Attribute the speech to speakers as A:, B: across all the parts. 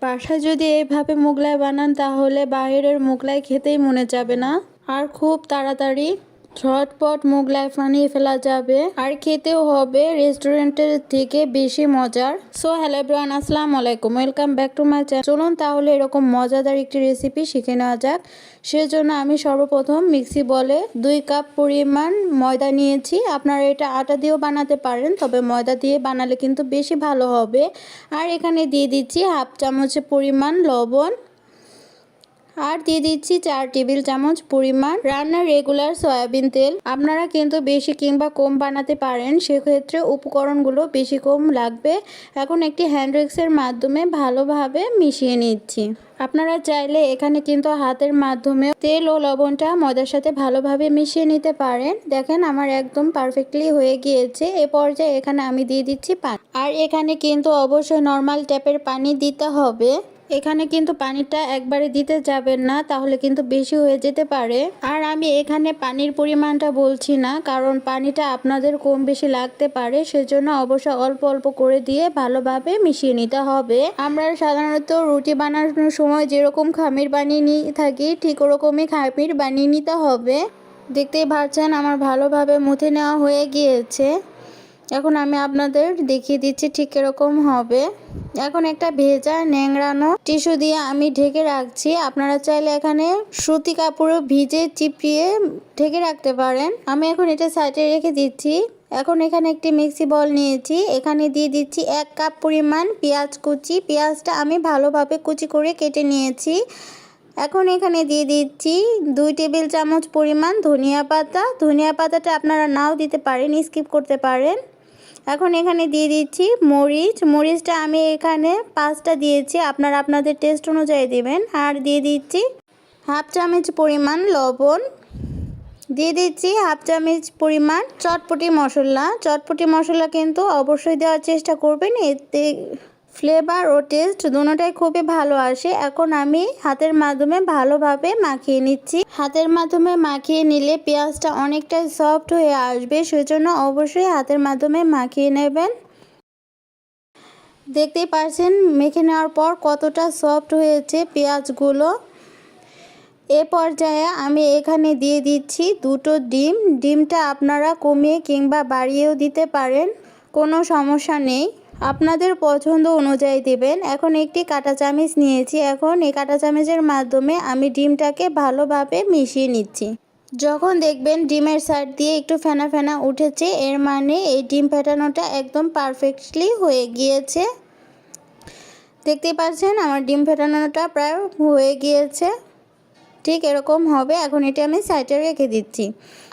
A: বাসায় যদি এইভাবে মোগলাই বানান তাহলে বাইরের মোগলাই খেতেই মনে যাবে না। আর খুব তাড়াতাড়ি ঝটপট মোগলাই বানিয়ে ফেলা যাবে আর খেতেও হবে রেস্টুরেন্টের থেকে বেশি মজার। সো হ্যালো এভরিওয়ান, আসসালামু আলাইকুম, welcome back to my channel. চলুন তাহলে এরকম মজাদার একটি রেসিপি শিখে নেওয়া যাক। সেজন্য আমি সর্বপ্রথম মিক্সি বলে 2 কাপ পরিমাণ ময়দা নিয়েছি। আপনারা এটা আটা দিয়েও বানাতে পারেন, তবে ময়দা দিয়ে বানালে কিন্তু বেশি ভালো হবে। আর এখানে দিয়ে দিচ্ছি হাফ চামচ পরিমাণ লবণ, আর দিয়ে দিচ্ছি 4 টেবিল চামচ পরিমাণ রান্নার রেগুলার সয়াবিন তেল। আপনারা কিন্তু বেশি কিংবা কম বানাতে পারেন, সেক্ষেত্রে উপকরণগুলো বেশি কম লাগবে। এখন একটি হ্যান্ড উইক্সের মাধ্যমে ভালোভাবে মিশিয়ে নিচ্ছি। আপনারা চাইলে এখানে কিন্তু হাতের মাধ্যমে তেল ও লবণটা ময়দার সাথে ভালোভাবে মিশিয়ে নিতে পারেন। দেখেন আমার একদম পারফেক্টলি হয়ে গিয়েছে। এ পর্যায়ে এখানে আমি দিয়ে দিচ্ছি পানি, আর এখানে কিন্তু অবশ্যই নর্মাল ট্যাপের পানি দিতে হবে। এখানে কিন্তু পানিটা একবারে দিতে যাবেন না, তাহলে কিন্তু বেশি হয়ে যেতে পারে। আর আমি এখানে পানির পরিমাণটা বলছি না, কারণ পানিটা আপনাদের কম বেশি লাগতে পারে, সেজন্য অবশ্যই অল্প অল্প করে দিয়ে ভালোভাবে মিশিয়ে নিতে হবে। আমরা সাধারণত রুটি বানানোর সময় যেরকম খামির বানিয়ে নিয়ে থাকি, ঠিক ওরকমই খামির বানিয়ে নিতে হবে। দেখতেই পাচ্ছেন আমার ভালোভাবে মুথে নেওয়া হয়ে গিয়েছে। এখন আমি আপনাদের দেখিয়ে দিচ্ছি ঠিক এরকম হবে। এখন একটা ভেজা ন্যাংড়ানো টিস্যু দিয়ে আমি ঢেকে রাখছি। আপনারা চাইলে এখানে সুতি কাপড়ও ভিজে চিপড়িয়ে ঢেকে রাখতে পারেন। আমি এখন এটা সাইডে রেখে দিচ্ছি। এখন এখানে একটি মিক্সি বল নিয়েছি, এখানে দিয়ে দিচ্ছি 1 কাপ পরিমাণ পেঁয়াজ কুচি। পেঁয়াজটা আমি ভালোভাবে কুচি করে কেটে নিয়েছি। এখন এখানে দিয়ে দিচ্ছি 2 টেবিল চামচ পরিমাণ ধনিয়া পাতা। ধনিয়া পাতাটা আপনারা নাও দিতে পারেন, স্কিপ করতে পারেন। এখন এখানে দিয়ে দিচ্ছি মরিচটা আমি এখানে 5টা দিয়েছি, আপনারা আপনাদের টেস্ট অনুযায়ী দেবেন। আর দিয়ে দিচ্ছি হাফ চামচ পরিমাণ লবণ, দিয়ে দিচ্ছি হাফ চামচ পরিমাণ চটপটি মশলা। চটপটি মশলা কিন্তু অবশ্যই দেওয়ার চেষ্টা করবেন, এতে ফ্লেভার ও টেস্ট দুটোটাই খুবই ভালো আসে। এখন আমি হাতের মাধ্যমে ভালোভাবে মাখিয়ে নিচ্ছি। হাতের মাধ্যমে মাখিয়ে নিলে পেঁয়াজটা অনেকটাই সফট হয়ে আসবে, সেজন্য অবশ্যই হাতের মাধ্যমে মাখিয়ে নেবেন। দেখতেই পাচ্ছেন মেখে নেওয়ার পর কতটা সফট হয়েছে পেঁয়াজগুলো। এ পর্যায়ে আমি এখানে দিয়ে দিচ্ছি 2টো ডিম। ডিমটা আপনারা কমিয়ে কিংবা বাড়িয়েও দিতে পারেন, কোনো সমস্যা নেই, আপনাদের পছন্দ অনুযায়ী দেবেন। এখন একটি কাঁটা চামচ নিয়েছি, এখন এই কাঁটা চামচের মাধ্যমে আমি ডিমটাকে ভালোভাবে মিশিয়ে নিচ্ছি। যখন দেখবেন ডিমের সাইড দিয়ে একটু ফেনা ফেনা উঠেছে, এর মানে এই ডিম ফেটানোটা একদম পারফেক্টলি হয়ে গিয়েছে। দেখতেই পাচ্ছেন আমার ডিম ফেটানোটা প্রায় হয়ে গিয়েছে, ঠিক এরকম হবে। এখন এটা আমি সাইডে রেখে দিচ্ছি।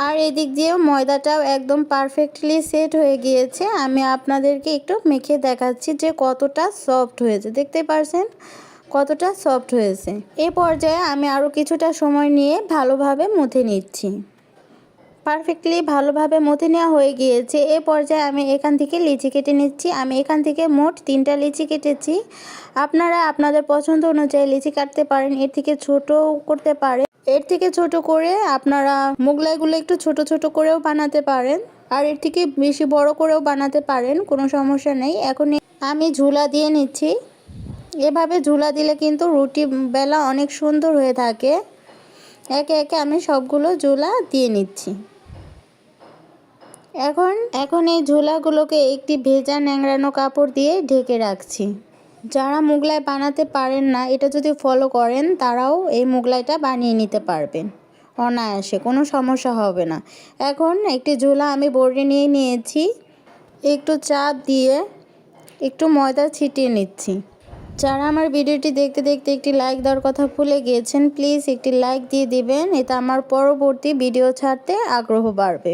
A: আর এদিক দিয়েও ময়দাটাও একদম পারফেক্টলি সেট হয়ে গিয়েছে। আমি আপনাদেরকে একটু মেখে দেখাচ্ছি যে কতটা সফট হয়েছে। দেখতে পাচ্ছেন কতটা সফট হয়েছে। এই পর্যায়ে আমি আরও কিছুটা সময় নিয়ে ভালোভাবে মুথে নিচ্ছি। পারফেক্টলি ভালোভাবে মথে নেওয়া হয়ে গিয়েছে। এ পর্যায়ে আমি এখান থেকে লিচি কেটে নিচ্ছি। আমি এখান থেকে মোট 3টা লিচি কেটেছি। আপনারা আপনাদের পছন্দ অনুযায়ী লিচি কাটতে পারেন, এর থেকে ছোটও করতে পারেন। এর থেকে ছোট করে আপনারা মোগলাইগুলো একটু ছোট ছোট করেও বানাতে পারেন, আর এর থেকে বেশি বড় করেও বানাতে পারেন, কোনো সমস্যা নেই। এখন আমি ঝুলা দিয়ে নিচ্ছি। এভাবে ঝুলা দিলে কিন্তু রুটি বেলা অনেক সুন্দর হয়ে থাকে। একে একে আমি সবগুলো ঝুলা দিয়ে নিচ্ছি। এখন এই ঝোলাগুলোকে একটি ভেজা ন্যাংড়ানো কাপড় দিয়ে ঢেকে রাখছি। যারা মোগলাই বানাতে পারেন না, এটা যদি ফলো করেন তারাও এই মোগলাইটা বানিয়ে নিতে পারবেন অনায়াসে, কোনো সমস্যা হবে না। এখন একটি ঝোলা আমি বোর্ডে নিয়ে নিয়েছি, একটু চাপ দিয়ে একটু ময়দা ছিটিয়ে নিচ্ছি। যারা আমার ভিডিওটি দেখতে দেখতে একটি লাইক দেওয়ার কথা ভুলে গিয়েছেন, প্লিজ একটি লাইক দিয়ে দিবেন, এতে আমার পরবর্তী ভিডিও ছাড়তে আগ্রহ বাড়বে।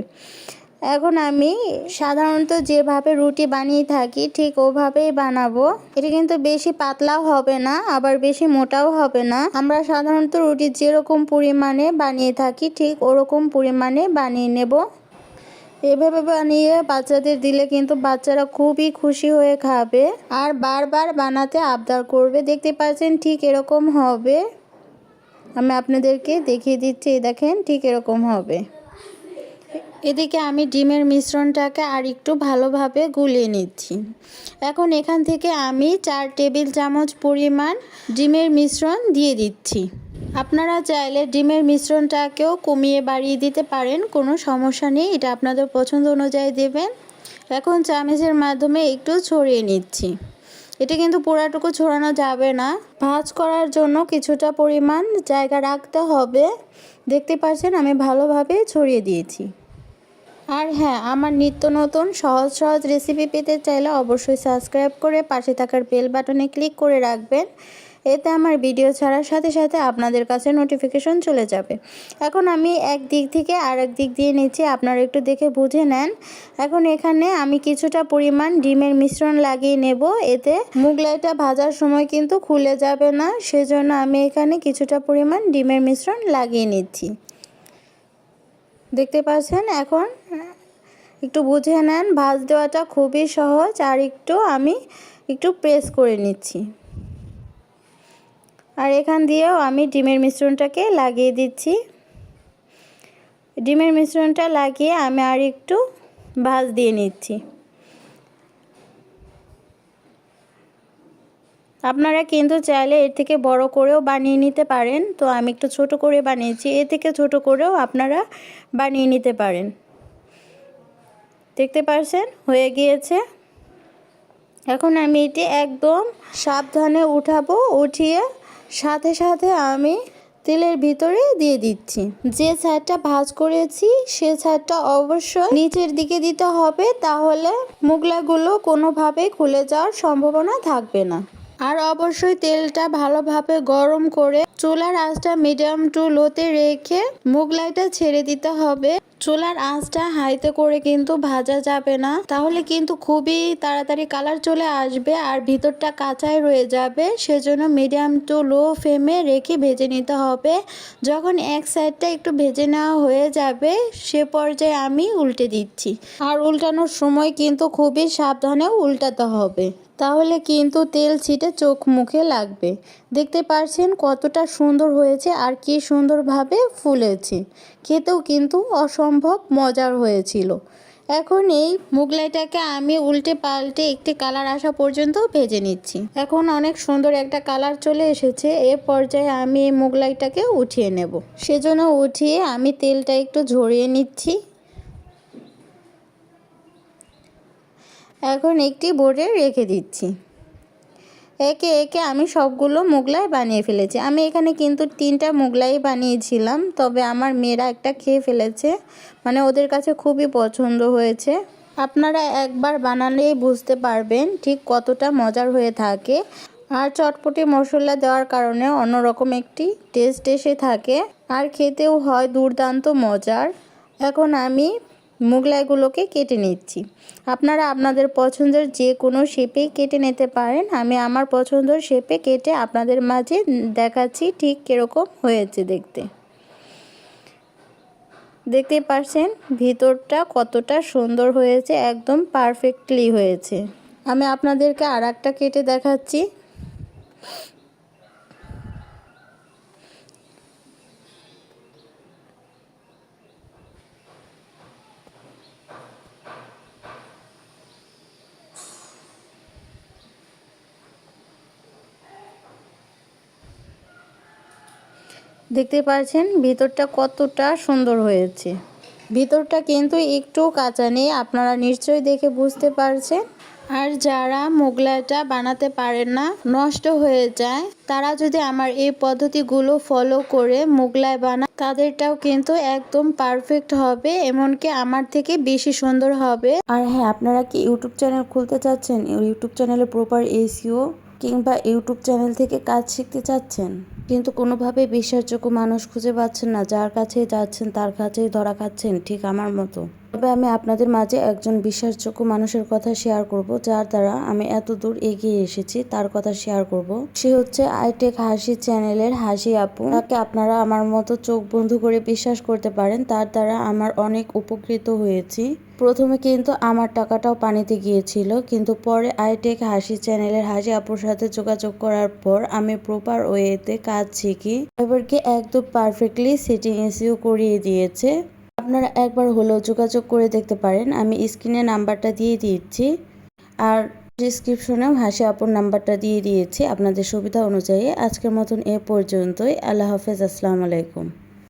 A: এখন আমি সাধারণত যেভাবে রুটি বানিয়ে থাকি ঠিক ওভাবেই বানাবো। এটা কিন্তু বেশি পাতলাও হবে না, আবার বেশি মোটাও হবে না। আমরা সাধারণত রুটি যেরকম পরিমাণে বানিয়ে থাকি ঠিক ওরকম পরিমাণে বানিয়ে নেব। এভাবে বানিয়ে বাচ্চাদের দিলে কিন্তু বাচ্চারা খুবই খুশি হয়ে খাবে আর বারবার বানাতে আবদার করবে। দেখতে পাচ্ছেন ঠিক এরকম হবে। আমি আপনাদেরকে দেখিয়ে দিচ্ছি, দেখেন ঠিক এরকম হবে। এদিকে আমি ডিমের মিশ্রণটাকে আর একটু ভালোভাবে গুলিয়ে নিচ্ছি। এখন এখান থেকে আমি 4 টেবিল চামচ পরিমাণ ডিমের মিশ্রণ দিয়ে দিচ্ছি। আপনারা চাইলে ডিমের মিশ্রণটাকেও কমিয়ে বাড়িয়ে দিতে পারেন, কোনো সমস্যা নেই, এটা আপনাদের পছন্দ অনুযায়ী দেবেন। এখন চামচের মাধ্যমে একটু ছড়িয়ে নিচ্ছি। এটা কিন্তু পুরাটুকু ছড়ানো যাবে না, ভাঁজ করার জন্য কিছুটা পরিমাণ জায়গা রাখতে হবে। দেখতে পাচ্ছেন আমি ভালোভাবে ছড়িয়ে দিয়েছি। আর হ্যাঁ, আমার নিত্য নতুন সহজ সহজ রেসিপি পেতে চাইলে অবশ্যই সাবস্ক্রাইব করে পাশে থাকার বেল বাটনে ক্লিক করে রাখবেন। এতে আমার ভিডিও ছাড়ার সাথে সাথে আপনাদের কাছে নোটিফিকেশন চলে যাবে। এখন আমি এক দিক থেকে আরেক দিক দিয়ে নিচ্ছি, আপনারা একটু দেখে বুঝে নেন। এখন এখানে আমি কিছুটা পরিমাণ ডিমের মিশ্রণ লাগিয়ে নেব, এতে মোগলাইটা ভাজার সময় কিন্তু খুলে যাবে না, সেজন্য আমি এখানে কিছুটা পরিমাণ ডিমের মিশ্রণ লাগিয়ে নিচ্ছি। দেখতে পাচ্ছেন, এখন একটু বুঝে নেন, ভাঁজ দেওয়াটা খুবই সহজ। আর আমি একটু প্রেস করে নিচ্ছি। আর এখান দিয়েও আমি ডিমের মিশ্রণটাকে লাগিয়ে দিচ্ছি। ডিমের মিশ্রণটা লাগিয়ে আমি আর একটু ভাঁজ দিয়ে নিচ্ছি। আপনারা কিন্তু চাইলে এর থেকে বড় করেও বানিয়ে নিতে পারেন, তো আমি একটু ছোট করে বানিয়েছি, এর থেকে ছোট করেও আপনারা বানিয়ে নিতে পারেন। দেখতে পাচ্ছেন হয়ে গিয়েছে। এখন আমি এটি একদম সাবধানে উঠাবো, উঠিয়ে সাথে সাথে আমি তেলের ভিতরে দিয়ে দিচ্ছি। যে সাইডটা ভাঁজ করেছি সে সাইডটা অবশ্যই নিচের দিকে দিতে হবে, তাহলে মোগলাইগুলো কোনোভাবেই খুলে যাওয়ার সম্ভাবনা থাকবে না। আর অবশ্যই তেলটা ভালোভাবে গরম করে চুলার আঁচটা মিডিয়াম টু লোতে রেখে মোগলাইটা ছেড়ে দিতে হবে। চুলার আঁচটা হাইতে করে কিন্তু ভাজা যাবে না, তাহলে কিন্তু খুবই তাড়াতাড়ি কালার চলে আসবে আর ভিতরটা কাঁচাই রয়ে যাবে। সেজন্য মিডিয়াম টু লো ফ্লেমে রেখে ভেজে নিতে হবে। যখন এক সাইডটা একটু ভেজে নেওয়া হয়ে যাবে সে পর্যায়ে আমি উল্টে দিচ্ছি। আর উল্টানোর সময় কিন্তু খুবই সাবধানে উল্টাতে হবে, তাহলে কিন্তু তেল ছিটে চোখ মুখে লাগবে। দেখতে পাচ্ছেন কতটা সুন্দর হয়েছে আর কি সুন্দরভাবে ফুলেছে, খেতেও কিন্তু অসম্ভব মজার হয়েছিল। এখন এই মোগলাইটাকে আমি উল্টে পাল্টে একটি কালার আসা পর্যন্ত ভেজে নিচ্ছি। এখন অনেক সুন্দর একটা কালার চলে এসেছে, এ পর্যায়ে আমি এই মোগলাইটাকে উঠিয়ে নেব। সেজন্য উঠিয়ে আমি তেলটা একটু ঝরিয়ে নিচ্ছি। এখন একটি বোর্ডে রেখে দিচ্ছি। একে একে আমি সবগুলো মোগলাই বানিয়ে ফেলেছি। আমি এখানে কিন্তু 3টা মোগলাই বানিয়েছিলাম, তবে আমার মেয়েরা একটা খেয়ে ফেলেছে, মানে ওদের কাছে খুবই পছন্দ হয়েছে। আপনারা একবার বানালেই বুঝতে পারবেন ঠিক কতটা মজার হয়ে থাকে। আর চটপটি মশলা দেওয়ার কারণে অন্যরকম একটি টেস্ট এসে থাকে আর খেতেও হয় দুর্দান্ত মজার। এখন আমি মোগলাইগুলোকে কেটে নিচ্ছি। আপনারা আপনাদের পছন্দের যে কোনো শেপেই কেটে নিতে পারেন। আমি আমার পছন্দের শেপে কেটে আপনাদের মাঝে দেখাচ্ছি ঠিক কীরকম হয়েছে দেখতে। দেখতে পাচ্ছেন ভিতরটা কতটা সুন্দর হয়েছে, একদম পারফেক্টলি হয়েছে। আমি আপনাদেরকে আর একটা কেটে দেখাচ্ছি। দেখতে পাচ্ছেন ভিতরটা কতটা সুন্দর হয়েছে। ভিতরটা কিন্তু একটু কাঁচা নেই, আপনারা নিশ্চয়ই দেখে বুঝতে পারছেন। আর যারা মোগলাইটা বানাতে পারেন না, নষ্ট হয়ে যায়, তারা যদি আমার এই পদ্ধতিগুলো ফলো করে মোগলাই বানায় তাদেরটাও কিন্তু একদম পারফেক্ট হবে, এমনকি আমার থেকে বেশি সুন্দর হবে।
B: আর হ্যাঁ, আপনারা কি ইউটিউব চ্যানেল খুলতে চাচ্ছেন, ইউটিউব চ্যানেলে প্রপার এসইও কিংবা ইউটিউব চ্যানেল থেকে কাজ শিখতে চাচ্ছেন, কিন্তু কোনোভাবে বিশ্বাসযোগ্য মানুষ খুঁজে পাচ্ছেন না, যার কাছে যাচ্ছেন তার কাছেই ধরা খাচ্ছেন, ঠিক আমার মতো। তবে আমি আপনাদের মাঝে একজন বিশ্বাসযোগ্য মানুষের কথা শেয়ার করব, যার দ্বারা আমি এত দূর এগিয়ে এসেছি, তার কথা শেয়ার করব। সে হচ্ছে আইটেক হাসি চ্যানেলের হাসি আপু। তাকে আপনারা আমার মতো চোখ বন্ধ করে বিশ্বাস করতে পারেন, তার দ্বারা আমার অনেক উপকৃত হয়েছি। প্রথমে কিন্তু আমার টাকাটাও পানিতে গিয়েছিল, কিন্তু পরে আইটেক হাসি চ্যানেলের হাসি আপুর সাথে যোগাযোগ করার পর আমি প্রপার ওয়েতে কাজ শিখি, এবারকে একদম পারফেক্টলি সেটিং এসইও করিয়ে দিয়েছে। আপনারা একবার হলেও যোগাযোগ করে দেখতে পারেন। আমি স্ক্রিনে নাম্বারটা দিয়ে দিচ্ছি আর ডিসক্রিপশনেও হাসি আপুর নাম্বারটা দিয়ে দিয়েছি আপনাদের সুবিধা অনুযায়ী। আজকের মতন এ পর্যন্তই। আল্লাহ হাফেজ, আসসালামু আলাইকুম।